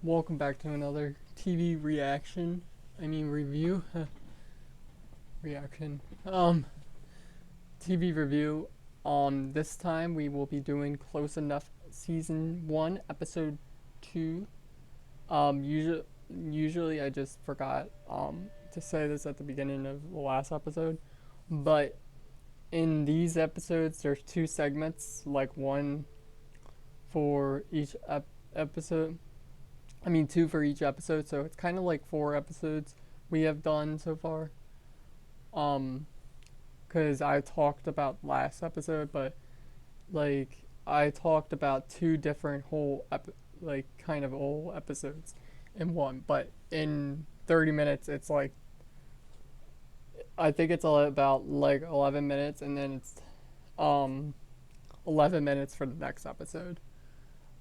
Welcome back to another TV reaction. Review. Reaction. TV review. This time we will be doing Close Enough Season 1, Episode 2. Usually I just forgot, to say this at the beginning of the last episode. But in these episodes, there's two segments, like one for each episode. Two for each episode, so it's kind of like 4 episodes we have done so far. Um, because I talked about last episode, but I talked about two different kind of whole episodes in one. But in 30 minutes, it's like I think it's about like 11 minutes, and then it's um 11 minutes for the next episode.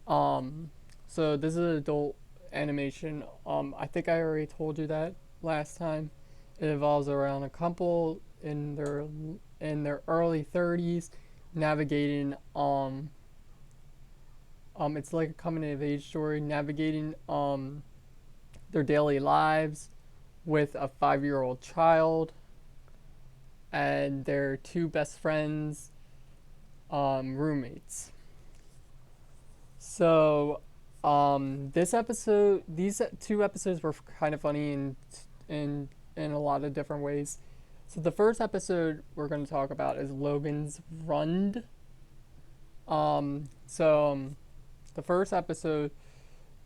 Um, so this is adult animation. I think I already told you that last time. It involves around a couple in their early 30s navigating it's like a coming of age story navigating their daily lives with a 5-year-old child and their two best friends roommates. So, these two episodes were kind of funny in a lot of different ways. So the first episode we're going to talk about is Logan's Run. The first episode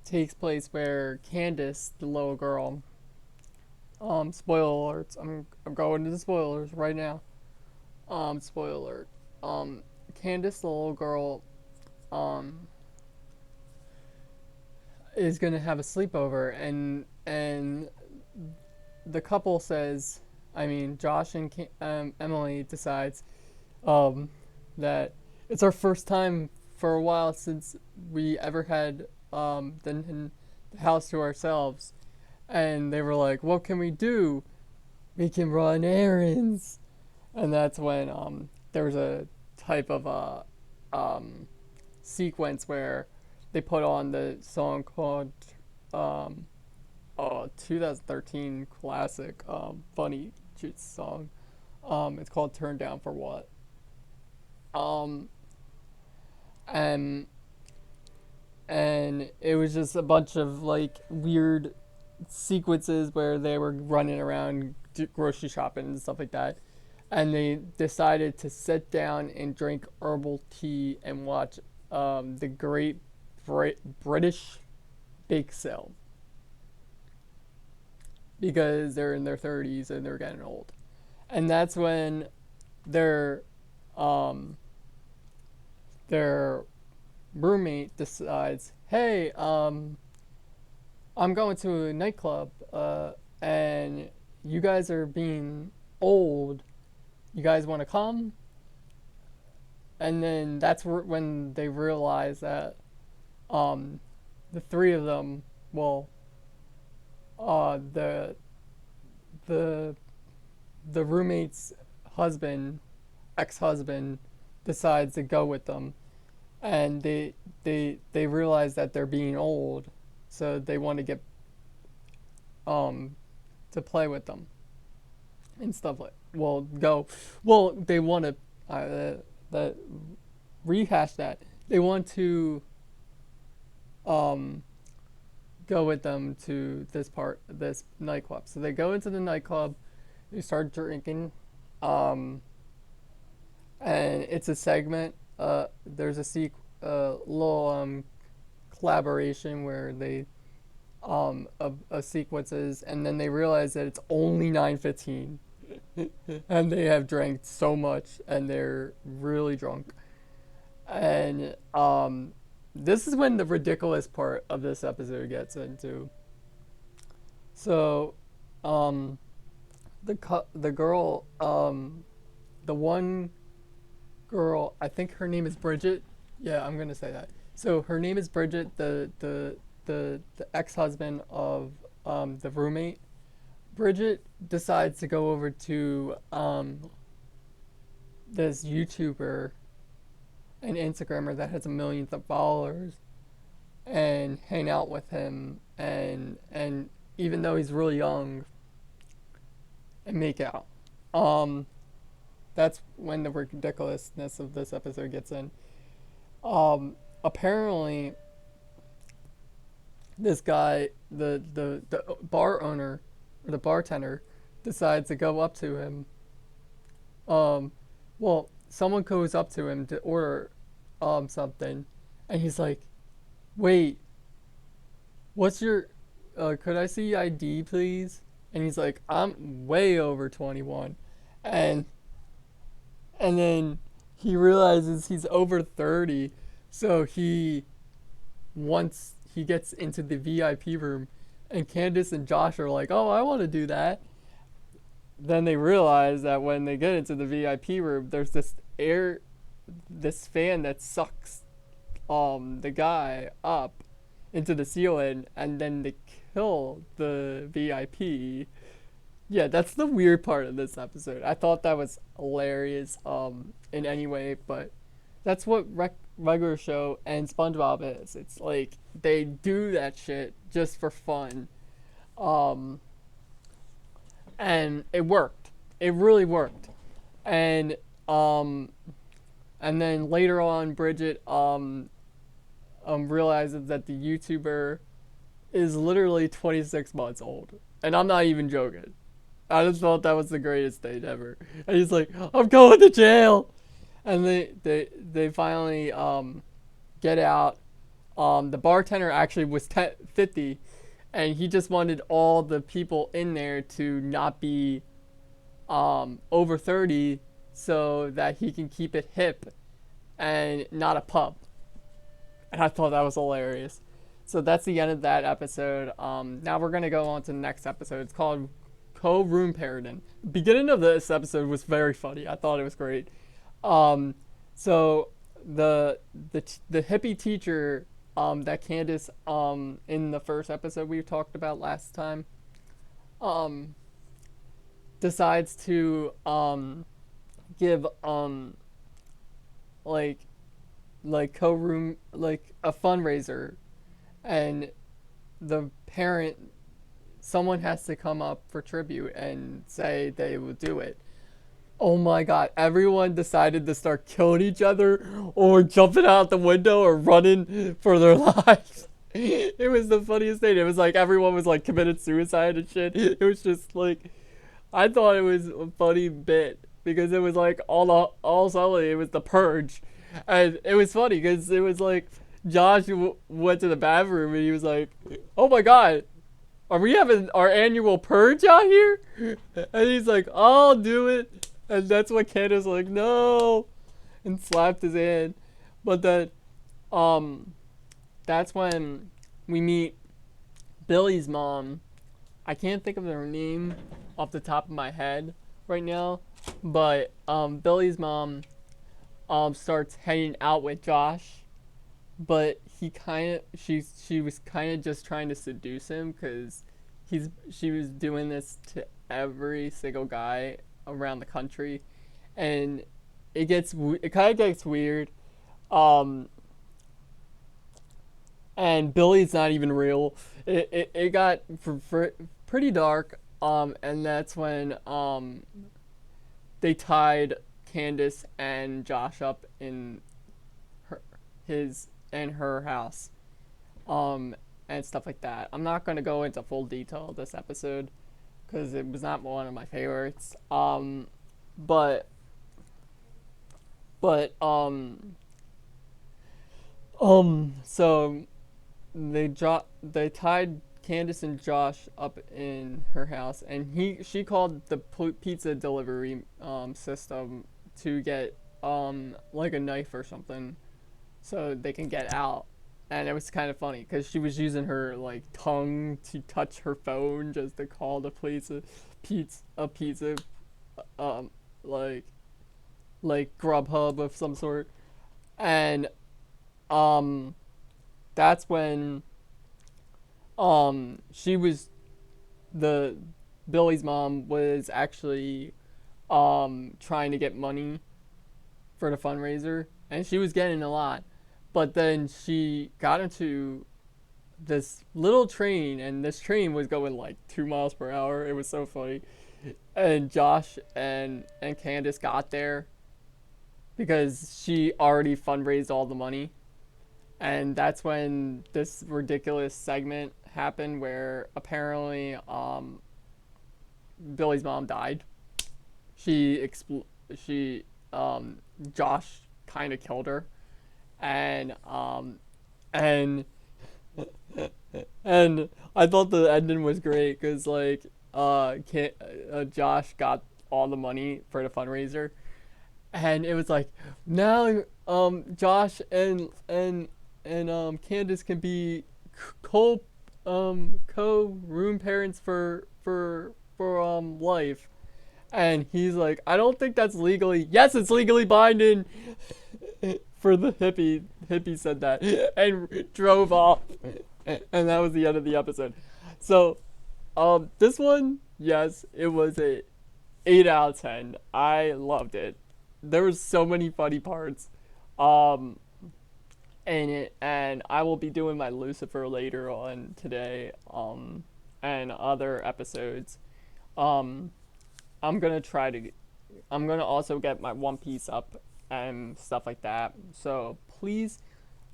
takes place where Candace, the little girl, spoiler alerts. I'm going to the spoilers right now. Spoiler alert. Candace, the little girl, um, is gonna have a sleepover, and the couple says, Josh and Emily decides um, that it's our first time for a while since we ever had the house to ourselves, and they were like, "What can we do? We can run errands," and that's when there was a type of sequence where they put on the song called um, 2013 classic funny song. It's called "Turn Down for What." Um, and and it was just a bunch of like weird sequences where they were running around grocery shopping and stuff like that. And they decided to sit down and drink herbal tea and watch the Great British Bake Sale because they're in their 30s and they're getting old. And that's when their um, their roommate decides, "Hey, I'm going to a nightclub, and you guys are being old. You guys want to come?" And then that's when they realize that um, the three of them, well, uh, the the the roommate's husband, ex-husband, decides to go with them, and they realize that they're being old, so they want to get um to play with them and stuff like. Well, go. Well, they want to that rehash that. They want to um go with them to this nightclub. So they go into the nightclub. They start drinking. Um, and it's a segment. There's little collaboration where they a sequences, and then they realize that it's only 9:15, and they have drank so much, and they're really drunk. And this is when the ridiculous part of this episode gets into. So, um, the girl, the one girl, I think her name is Bridget. Yeah, I'm gonna say that. So her name is Bridget, the ex husband of the roommate. Bridget decides to go over to this YouTuber, an Instagrammer that has millions of followers, and hang out with him, and even though he's really young, and make out. Um, that's when the ridiculousness of this episode gets in. Apparently, this guy, the bar owner, or the bartender, decides to go up to him. Um, well, someone goes up to him to order something, and he's like, "Wait, what's your? Could I see ID, please?" And he's like, "I'm way over 21," and and then he realizes he's over 30, so once he gets into the VIP room, and Candace and Josh are like, "Oh, I want to do that." Then they realize that when they get into the VIP room, there's this fan that sucks the guy up into the ceiling, and then they kill the VIP. Yeah, that's the weird part of this episode. I thought that was hilarious in any way, but that's what regular show and SpongeBob is. It's like they do that shit just for fun. Um and it worked. It really worked. And um and then later on Bridget realizes that the YouTuber is literally 26 months old. And I'm not even joking. I just thought that was the greatest thing ever. And he's like, "I'm going to jail." And they finally get out. The bartender actually was 50, and he just wanted all the people in there to not be over 30, so that he can keep it hip and not a pub. And I thought that was hilarious. So that's the end of that episode. Now we're gonna go on to the next episode. It's called Co-Room Paradin. The beginning of this episode was very funny. I thought it was great. So the hippie teacher that Candace in the first episode we talked about last time um decides to give like co-room like a fundraiser, and the parent someone has to come up for tribute and say they will do it. Oh my god, everyone decided to start killing each other or jumping out the window or running for their lives. It was the funniest thing. It was like everyone was like committed suicide and shit. It was just like, I thought it was a funny bit because it was like all suddenly it was the purge. And it was funny because it was like Josh went to the bathroom and he was like, "Oh my god, are we having our annual purge out here?" And he's like, "I'll do it." And that's what Candace was like, "No," and slapped his hand. But then, um, that's when we meet Billy's mom. I can't think of her name off the top of my head right now, but Billy's mom starts hanging out with Josh, but she was kind of just trying to seduce him because she was doing this to every single guy around the country, and it kind of gets weird, um and Billy's not even real. It got pretty dark, and that's when they tied Candace and Josh up in her his and her house, um and stuff like that. I'm not going to go into full detail of this episode because it was not one of my favorites. But but so they tied Candace and Josh up in her house, and she called the pizza delivery system to get like a knife or something so they can get out. And it was kind of funny because she was using her like tongue to touch her phone just to call the police a pizza, um, like Grubhub of some sort. And um, that's when she was the Billy's mom was actually trying to get money for the fundraiser, and she was getting a lot, but then she got into this little train, and this train was going like 2 miles per hour. It was so funny. And Josh and Candace got there because she already fundraised all the money. And that's when this ridiculous segment happened where apparently Billy's mom died. She Josh kind of killed her, and and and I thought the ending was great because like Josh got all the money for the fundraiser, and it was like now Josh and Candace can be co co room parents for life. And he's like, I don't think that's legally. Yes, it's legally binding. For the hippie said that and drove off, and that was the end of the episode. So, this one, yes, it was a 8 out of 10. I loved it. There was so many funny parts, um, in it, and I will be doing my Lucifer later on today, and other episodes. Um, I'm gonna try to. I'm gonna also get my One Piece up and stuff like that. So please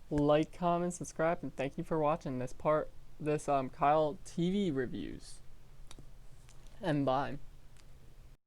like, comment, subscribe, and thank you for watching this Kyle TV reviews. And bye.